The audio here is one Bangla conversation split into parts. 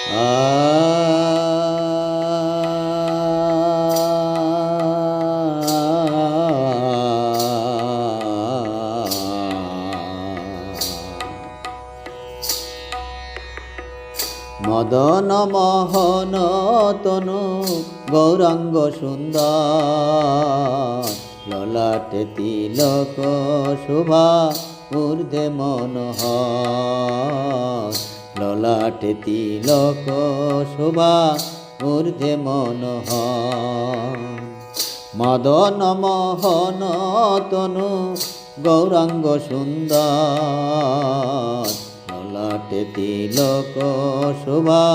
মদন মোহন তনু গৌরাঙ্গ সুন্দর, ললাটে তিলক শোভা ঊর্ধ্বে মনোহর। ললাটে তিলক শোভা ঊর্ধ্বে মনোহর। মদন মোহন তনু গৌরাঙ্গ সুন্দর, ললাটে তিলক শোভা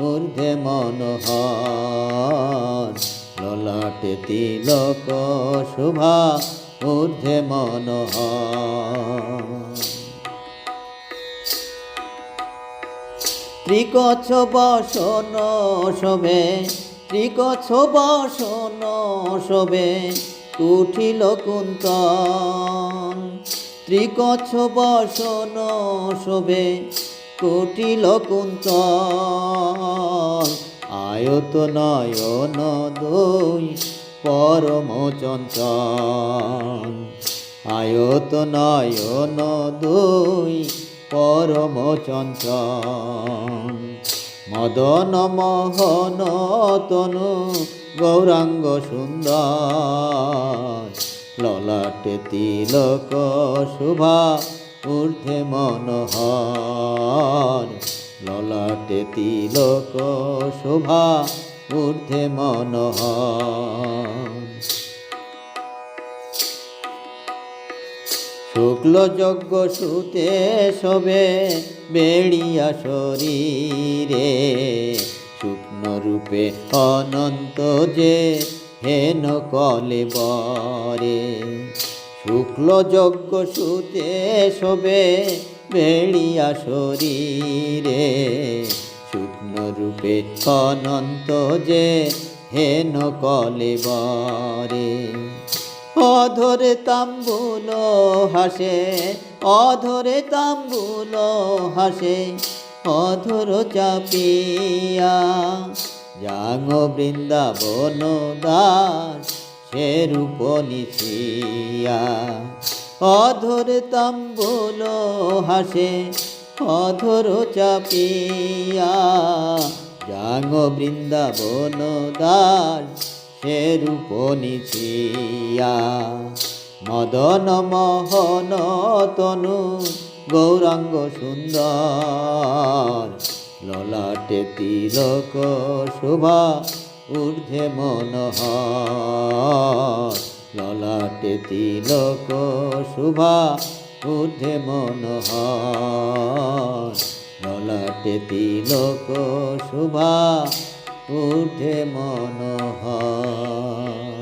ঊর্ধ্বে মনোহর। ললাটে তিলক শোভা ঊর্ধ্বে মনোহর। ত্রিকচ্ছ বসন শোভে, ত্রিকচ্ছ বসন শোভে কুটিল কুন্তল। ত্রিকচ্ছ বসন শোভে কুটিল কুন্তল। আয়ত নয়ন দুই পরম চঞ্চল। আয়ত নয়ন দুই পরম চঞ্চল। মদন মোহন তনু গৌরাঙ্গ সুন্দর, ললাটে তিলক শোভা ঊর্ধ্বে মনোহর। ললাটে তিলক শোভা ঊর্ধ্বে মনোহর। শুক্ল যজ্ঞ সুতে শোভে বেড়িয়া শরীরে, শুকন রূপে অনন্ত যে হেন কলেবরে। শুক্ল যজ্ঞ সুতে শোভে বেড়িয়া শরীরে, শুকন রূপে অনন্ত যে হেন কলেবরে। অধরে তাম্বুল হাসে, অধরে তাম্বুল হাসে অধর চাপিয়া। যাং বৃন্দাবন দাস সে রূপ নিছিয়া। অধরে তাম্বুল হাসে অধর চাপিয়া। যাং বৃন্দাবন দাস সে রূপ নিছিয়া। মদন মোহন তনু গৌরাঙ্গ সুন্দর, ললাটে তিলক শোভা ঊর্ধ্বে মনোহর। ললাটে তিলক শোভা ঊর্ধ্বে মনোহর। ললাটে তিলক শোভা ঊর্ধ্বে মনোহর।